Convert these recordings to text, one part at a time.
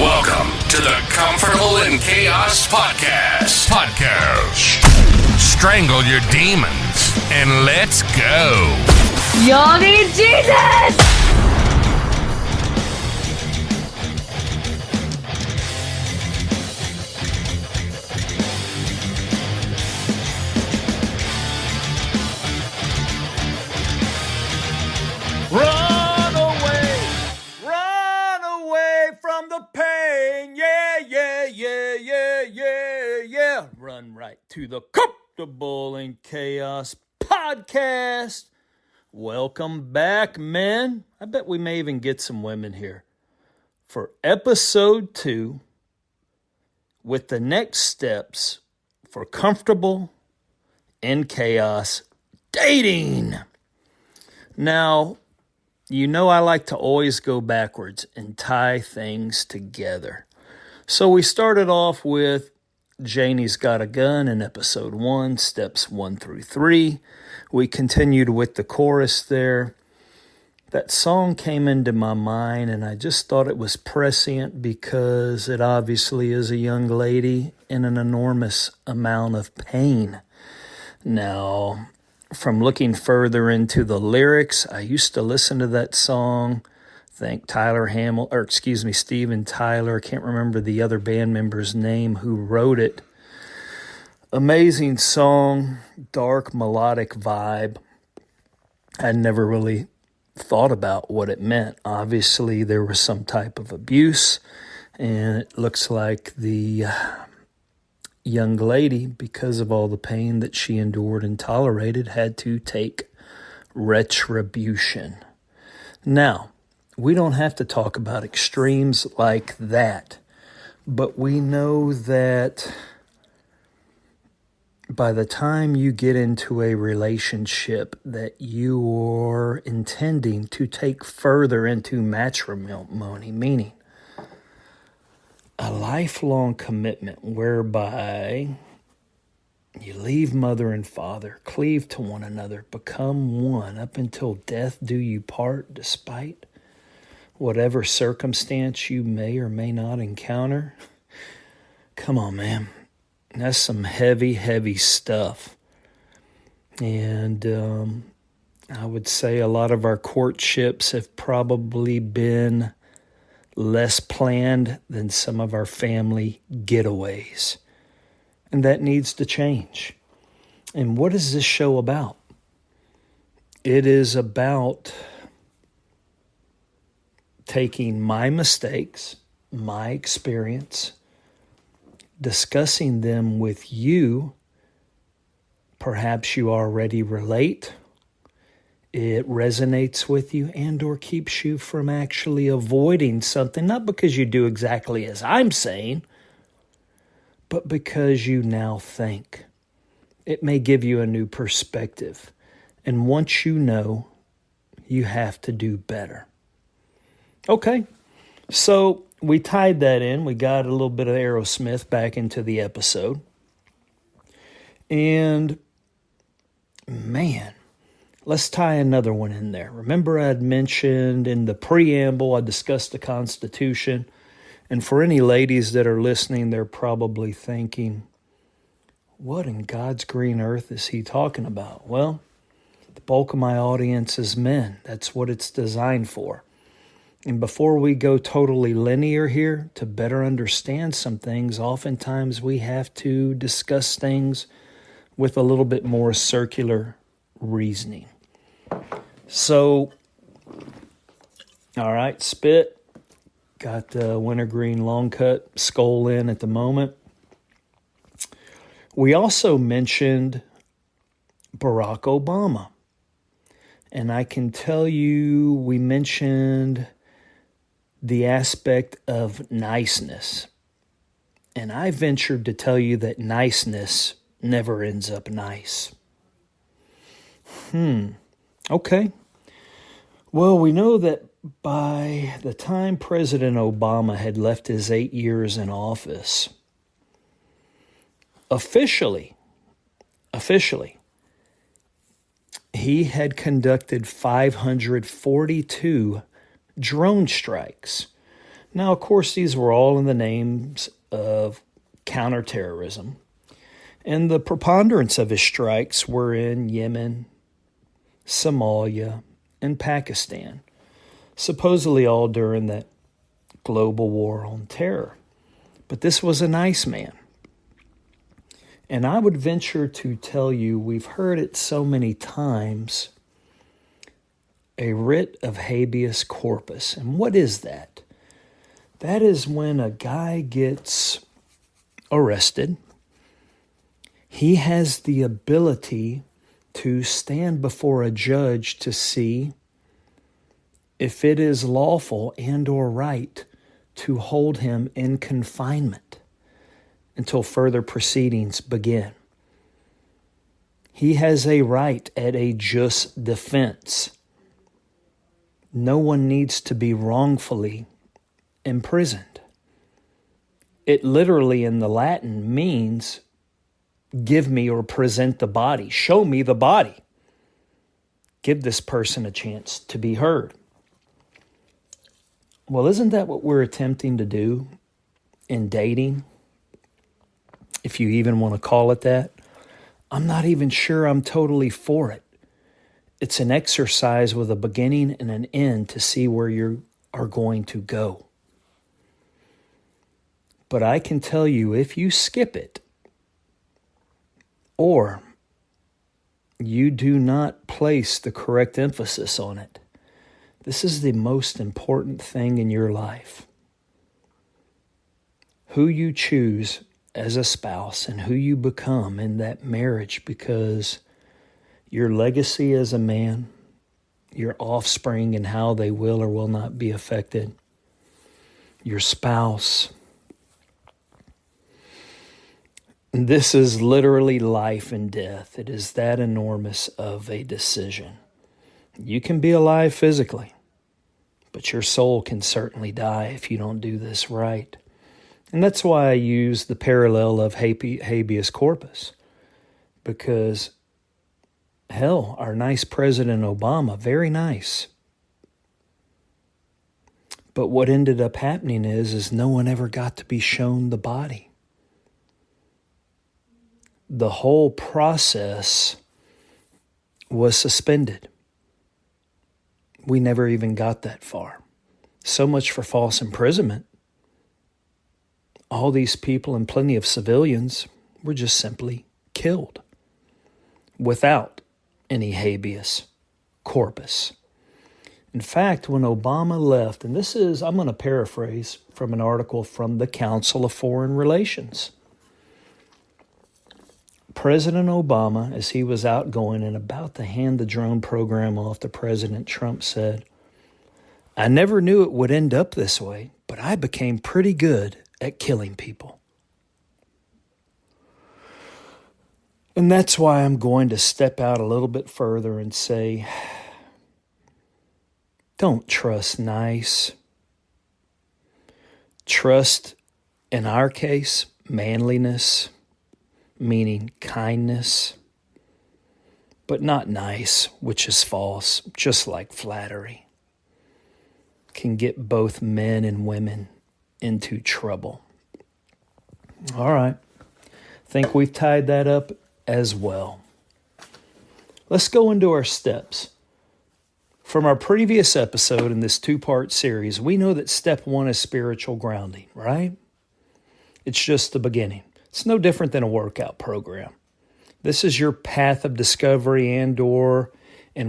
Welcome to the Comfortable in Chaos Podcast. Strangle your demons and let's go. Y'all need Jesus! Run away from the pain. Yeah. Run right to the Comfortable in Chaos Podcast. Welcome back, men. I bet we may even get some women here for episode 2 with the next steps for Comfortable in Chaos dating. Now, you know I like to always go backwards and tie things together. So we started off with Janie's Got a Gun in episode 1, steps 1 through 3. We continued with the chorus there. That song came into my mind and I just thought it was prescient because it obviously is a young lady in an enormous amount of pain. Now, from looking further into the lyrics, I used to listen to that song. Thank Steven Tyler. I can't remember the other band member's name who wrote it. Amazing song, dark melodic vibe. I never really thought about what it meant. Obviously, there was some type of abuse, and it looks like the young lady, because of all the pain that she endured and tolerated, had to take retribution. Now, we don't have to talk about extremes like that, but we know that by the time you get into a relationship that you are intending to take further into matrimony, meaning a lifelong commitment whereby you leave mother and father, cleave to one another, become one up until death do you part, despite whatever circumstance you may or may not encounter. Come on, man. That's some heavy, heavy stuff. And I would say a lot of our courtships have probably been less planned than some of our family getaways. And that needs to change. And what is this show about? It is about taking my mistakes, my experience, discussing them with you. Perhaps you already relate. It resonates with you and or keeps you from actually avoiding something, not because you do exactly as I'm saying, but because you now think. It may give you a new perspective. And once you know, you have to do better. Okay, so we tied that in. We got a little bit of Aerosmith back into the episode. And man, let's tie another one in there. Remember I had mentioned in the preamble, I discussed the Constitution. And for any ladies that are listening, they're probably thinking, what in God's green earth is he talking about? Well, the bulk of my audience is men. That's what it's designed for. And before we go totally linear here, to better understand some things, oftentimes we have to discuss things with a little bit more circular reasoning. So, all right, spit. Got the wintergreen long cut skull in at the moment. We also mentioned Barack Obama. And I can tell you we mentioned the aspect of niceness. And I ventured to tell you that niceness never ends up nice. Okay. Well, we know that by the time President Obama had left his 8 years in office, officially, he had conducted 542 drone strikes. Now, of course, these were all in the names of counterterrorism, and the preponderance of his strikes were in Yemen, Somalia, and Pakistan, supposedly all during that global war on terror. But this was a nice man. And I would venture to tell you, we've heard it so many times, a writ of habeas corpus. And what is that? That is when a guy gets arrested. He has the ability to stand before a judge to see if it is lawful and or right to hold him in confinement until further proceedings begin. He has a right at a just defense. No one needs to be wrongfully imprisoned. It literally in the Latin means give me or present the body. Show me the body. Give this person a chance to be heard. Well, isn't that what we're attempting to do in dating? If you even want to call it that. I'm not even sure I'm totally for it. It's an exercise with a beginning and an end to see where you are going to go. But I can tell you, if you skip it, or you do not place the correct emphasis on it, this is the most important thing in your life. Who you choose as a spouse and who you become in that marriage, because your legacy as a man, your offspring and how they will or will not be affected, your spouse. This is literally life and death. It is that enormous of a decision. You can be alive physically, but your soul can certainly die if you don't do this right. And that's why I use the parallel of habeas corpus, because hell, our nice President Obama, very nice. But what ended up happening is no one ever got to be shown the body. The whole process was suspended. We never even got that far. So much for false imprisonment. All these people and plenty of civilians were just simply killed without any habeas corpus. In fact, when Obama left, and this is, I'm going to paraphrase from an article from the Council of Foreign Relations. President Obama, as he was outgoing and about to hand the drone program off to President Trump, said, "I never knew it would end up this way, but I became pretty good at killing people." And that's why I'm going to step out a little bit further and say, don't trust nice. Trust, in our case, manliness, meaning kindness, but not nice, which is false, just like flattery. Can get both men and women into trouble. All right. Think we've tied that up as well. Let's go into our steps. From our previous episode in this two-part series, we know that step 1 is spiritual grounding, right? It's just the beginning. It's no different than a workout program. This is your path of discovery and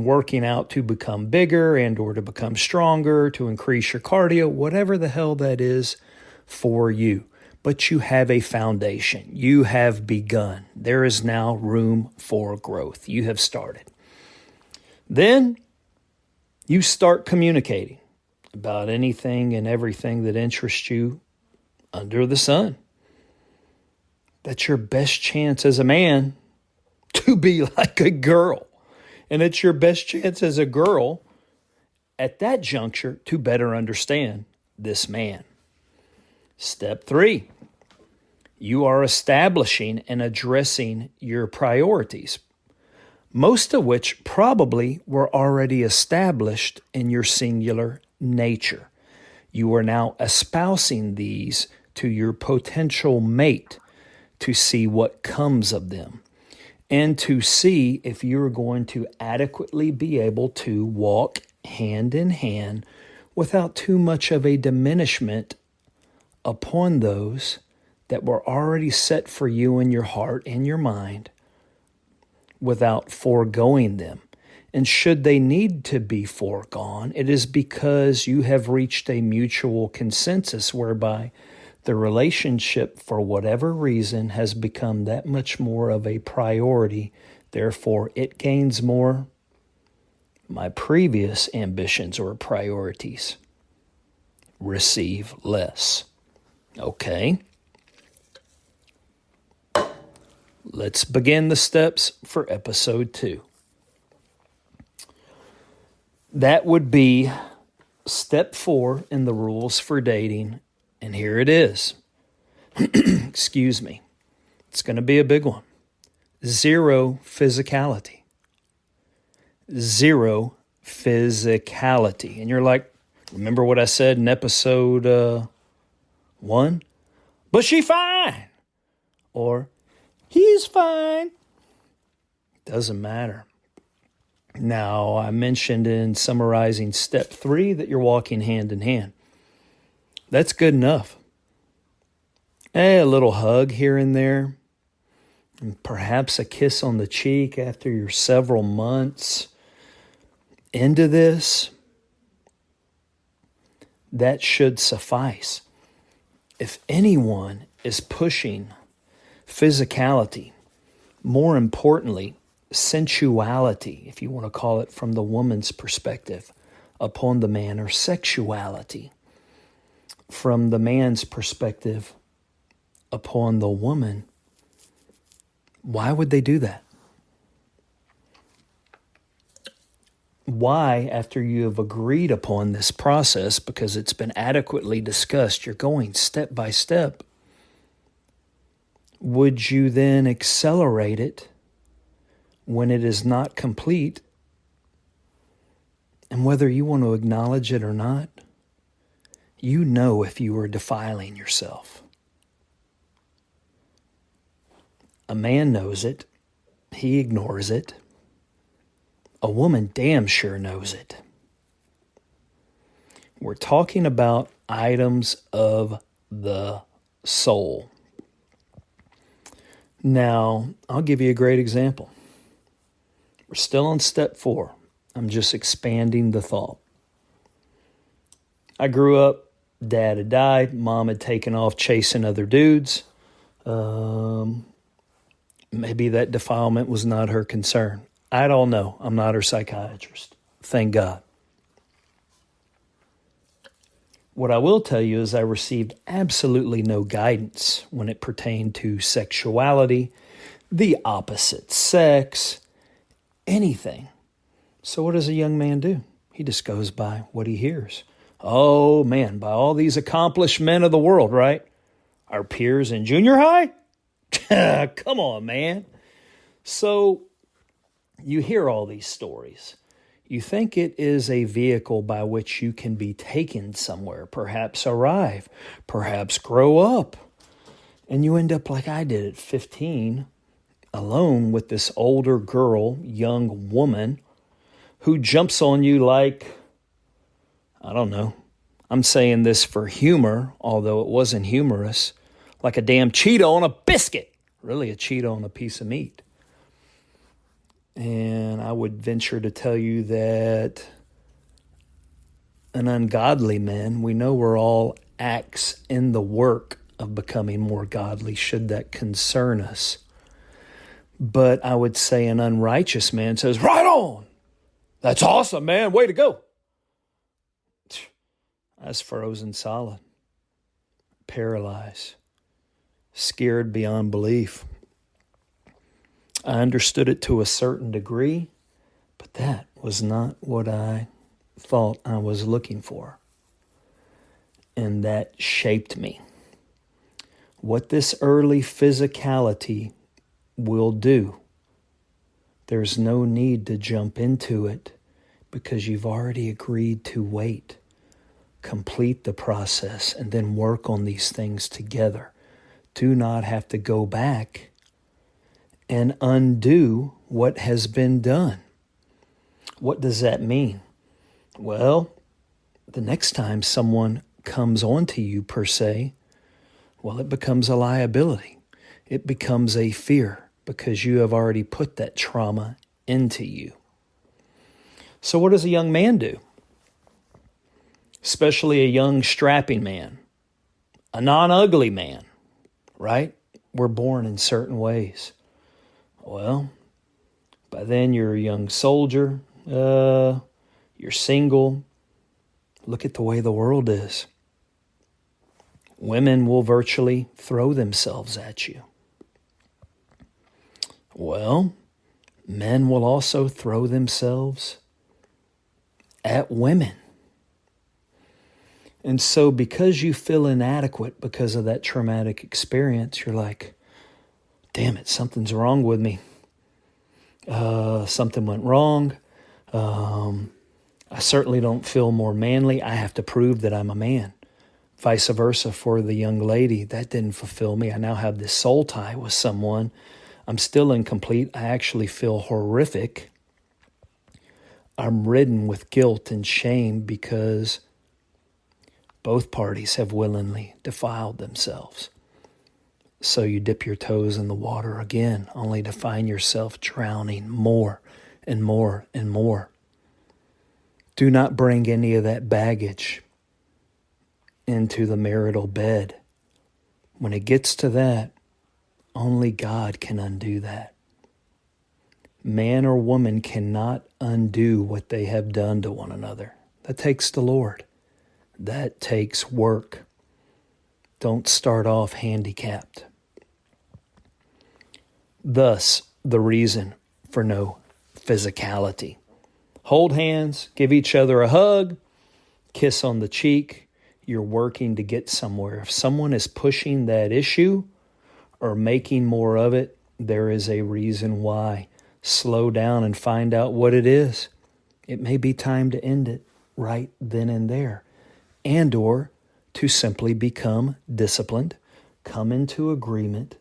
working out to become bigger and or to become stronger, to increase your cardio, whatever the hell that is for you. But you have a foundation. You have begun. There is now room for growth. You have started. Then you start communicating about anything and everything that interests you under the sun. That's your best chance as a man to be like a girl. And it's your best chance as a girl at that juncture to better understand this man. Step 3, you are establishing and addressing your priorities, most of which probably were already established in your singular nature. You are now espousing these to your potential mate to see what comes of them and to see if you're going to adequately be able to walk hand in hand without too much of a diminishment upon those that were already set for you in your heart and your mind without foregoing them. And should they need to be foregone, it is because you have reached a mutual consensus whereby the relationship, for whatever reason, has become that much more of a priority. Therefore, it gains more. My previous ambitions or priorities receive less. Okay. Let's begin the steps for episode 2. That would be step 4 in the rules for dating. And here it is. Excuse me. It's going to be a big one. 0 physicality. 0 physicality. And you're like, remember what I said in episode 1? But she fine. Or he's fine. Doesn't matter. Now, I mentioned in summarizing step 3 that you're walking hand in hand. That's good enough. A little hug here and there. And perhaps a kiss on the cheek after you're several months into this. That should suffice. If anyone is pushing physicality, more importantly, sensuality, if you want to call it from the woman's perspective, upon the man, or sexuality from the man's perspective upon the woman, why would they do that? Why, after you have agreed upon this process, because it's been adequately discussed, you're going step by step, would you then accelerate it when it is not complete? And whether you want to acknowledge it or not, you know if you are defiling yourself. A man knows it. He ignores it. A woman damn sure knows it. We're talking about items of the soul. Now, I'll give you a great example. We're still on step 4. I'm just expanding the thought. I grew up, dad had died, mom had taken off chasing other dudes. Maybe that defilement was not her concern. I don't know. I'm not her psychiatrist. Thank God. What I will tell you is I received absolutely no guidance when it pertained to sexuality, the opposite sex, anything. So what does a young man do? He just goes by what he hears. Oh man, by all these accomplished men of the world, right? Our peers in junior high? Come on, man. So you hear all these stories. You think it is a vehicle by which you can be taken somewhere, perhaps arrive, perhaps grow up. And you end up like I did at 15, alone with this older girl, young woman, who jumps on you like, I don't know, I'm saying this for humor, although it wasn't humorous, like a damn Cheeto on a biscuit. Really a Cheeto on a piece of meat. And I would venture to tell you that an ungodly man, we know we're all acts in the work of becoming more godly, should that concern us. But I would say an unrighteous man says, right on. That's awesome, man. Way to go. I was frozen solid, paralyzed, scared beyond belief. I understood it to a certain degree, but that was not what I thought I was looking for. And that shaped me. What this early physicality will do, there's no need to jump into it because you've already agreed to wait. complete the process and then work on these things together. Do not have to go back and undo what has been done. What does that mean? Well, the next time someone comes onto you per se, well, it becomes a liability. It becomes a fear because you have already put that trauma into you. So what does a young man do? Especially a young strapping man, a non-ugly man, right? We're born in certain ways. Well, by then you're a young soldier, you're single. Look at the way the world is. Women will virtually throw themselves at you. Well, men will also throw themselves at women. And so because you feel inadequate because of that traumatic experience, you're like, damn it, something's wrong with me. Something went wrong. I certainly don't feel more manly. I have to prove that I'm a man. Vice versa for the young lady. That didn't fulfill me. I now have this soul tie with someone. I'm still incomplete. I actually feel horrific. I'm ridden with guilt and shame because both parties have willingly defiled themselves. So you dip your toes in the water again, only to find yourself drowning more and more and more. Do not bring any of that baggage into the marital bed. When it gets to that, only God can undo that. Man or woman cannot undo what they have done to one another. That takes the Lord. That takes work. Don't start off handicapped. Thus, the reason for no physicality. Hold hands, give each other a hug, kiss on the cheek. You're working to get somewhere. If someone is pushing that issue or making more of it, there is a reason why. Slow down and find out what it is. It may be time to end it right then and there. And or to simply become disciplined, come into agreement,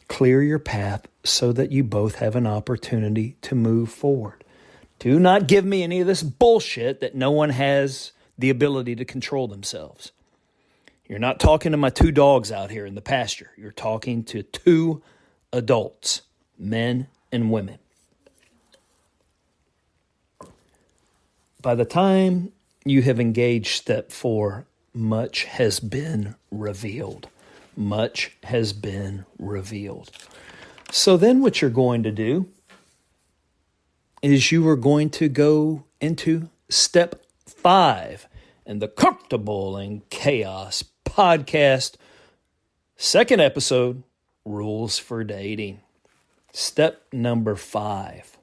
clear your path so that you both have an opportunity to move forward. Do not give me any of this bullshit that no one has the ability to control themselves. You're not talking to my two dogs out here in the pasture. You're talking to two adults, men and women. By the time you have engaged step 4, much has been revealed. Much has been revealed. So then what you're going to do is you are going to go into step 5 in the Comfortable in Chaos podcast, second episode, Rules for Dating. Step number 5.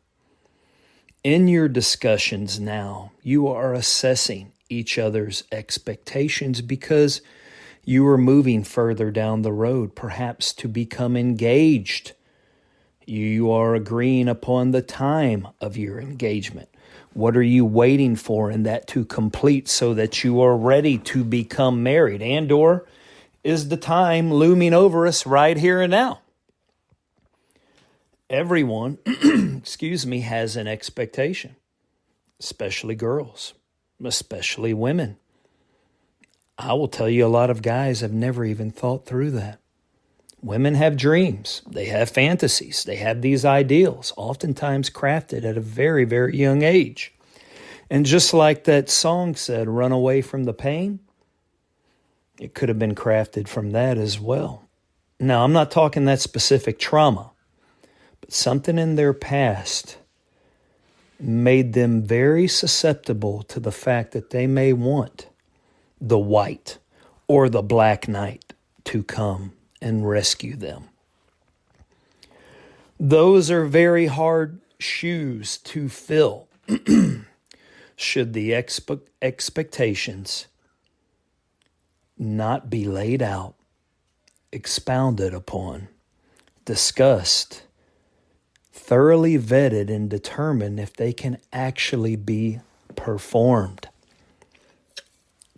In your discussions now, you are assessing each other's expectations because you are moving further down the road, perhaps to become engaged. You are agreeing upon the time of your engagement. What are you waiting for in that to complete so that you are ready to become married? And or is the time looming over us right here and now? Everyone, has an expectation, especially girls, especially women. I will tell you, a lot of guys have never even thought through that. Women have dreams. They have fantasies. They have these ideals, oftentimes crafted at a very, very young age. And just like that song said, run away from the pain, it could have been crafted from that as well. Now, I'm not talking that specific trauma, but something in their past made them very susceptible to the fact that they may want the white or the black knight to come and rescue them. Those are very hard shoes to fill. Should the expectations not be laid out, expounded upon, discussed, thoroughly vetted, and determined if they can actually be performed.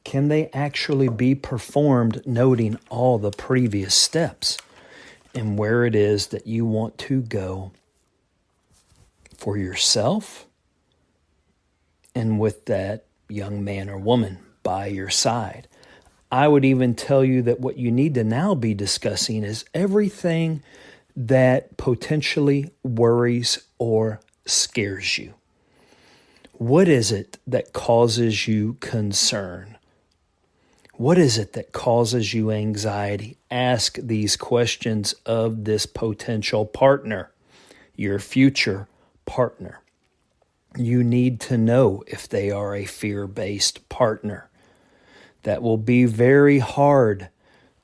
can they actually be performed noting all the previous steps and where it is that you want to go for yourself and with that young man or woman by your side? I would even tell you that what you need to now be discussing is everything that potentially worries or scares you. What is it that causes you concern? What is it that causes you anxiety? Ask these questions of this potential partner, your future partner. You need to know if they are a fear-based partner. That will be very hard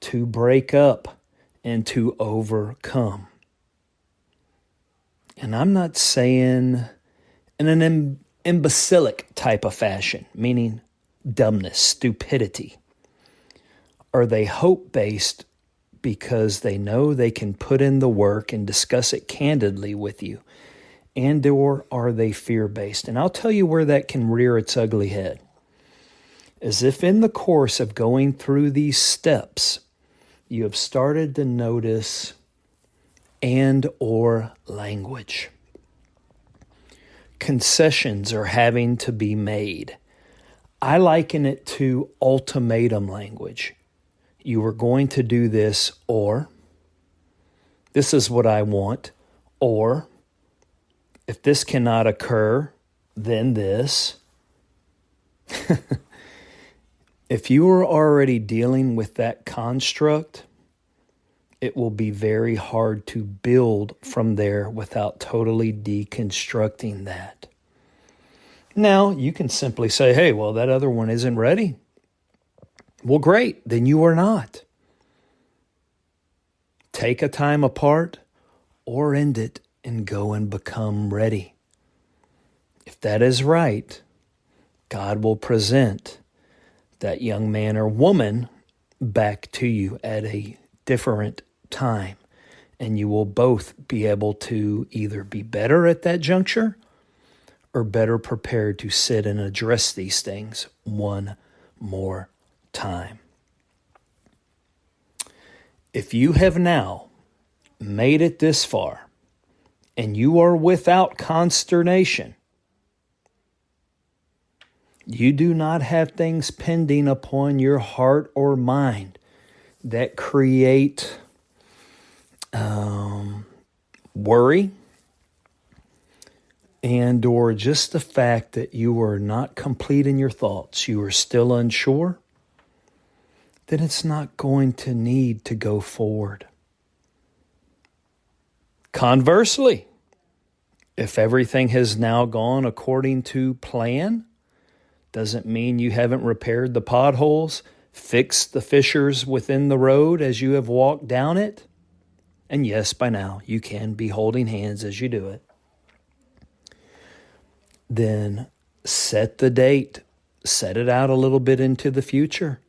to break up and to overcome. And I'm not saying in an imbecilic type of fashion, meaning dumbness, stupidity. Are they hope-based because they know they can put in the work and discuss it candidly with you? And or are they fear-based? And I'll tell you where that can rear its ugly head. As if in the course of going through these steps, you have started to notice and or language. Concessions are having to be made. I liken it to ultimatum language. You are going to do this, or this is what I want, or if this cannot occur, then this. If you are already dealing with that construct, it will be very hard to build from there without totally deconstructing that. Now, you can simply say, hey, well, that other one isn't ready. Well, great, then you are not. Take a time apart or end it and go and become ready. If that is right, God will present that young man or woman back to you at a different time. And you will both be able to either be better at that juncture or better prepared to sit and address these things one more time. If you have now made it this far and you are without consternation, you do not have things pending upon your heart or mind that create worry and or just the fact that you are not complete in your thoughts, you are still unsure, then it's not going to need to go forward. Conversely, if everything has now gone according to plan, doesn't mean you haven't repaired the potholes, fixed the fissures within the road as you have walked down it. And yes, by now, you can be holding hands as you do it. Then set the date, set it out a little bit into the future,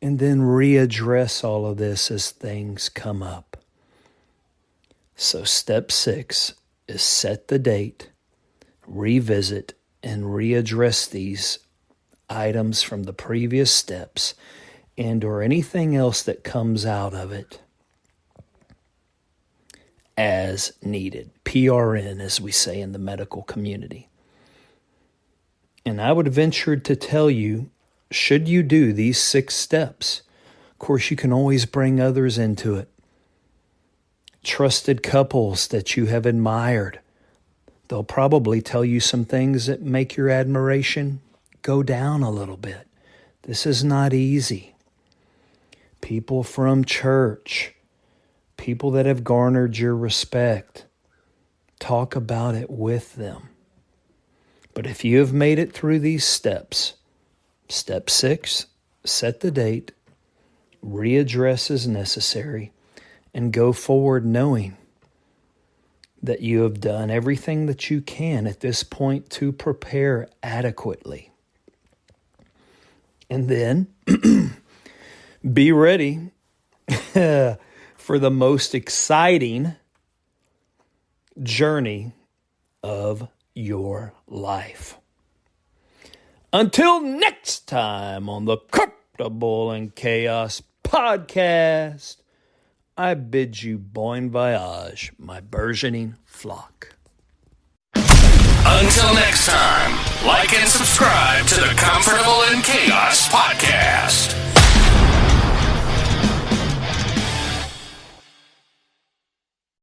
and then readdress all of this as things come up. So step 6 is set the date, revisit, and readdress these items from the previous steps and or anything else that comes out of it as needed. PRN, as we say in the medical community. And I would venture to tell you, should you do these 6 steps, of course you can always bring others into it. Trusted couples that you have admired, they'll probably tell you some things that make your admiration go down a little bit. This is not easy. People from church, people that have garnered your respect, talk about it with them. But if you have made it through these steps, step 6, set the date, readdress as necessary, and go forward knowing that you have done everything that you can at this point to prepare adequately. And then be ready for the most exciting journey of your life. Until next time on the Comfortable in Chaos podcast, I bid you bon voyage, my burgeoning flock. Until next time.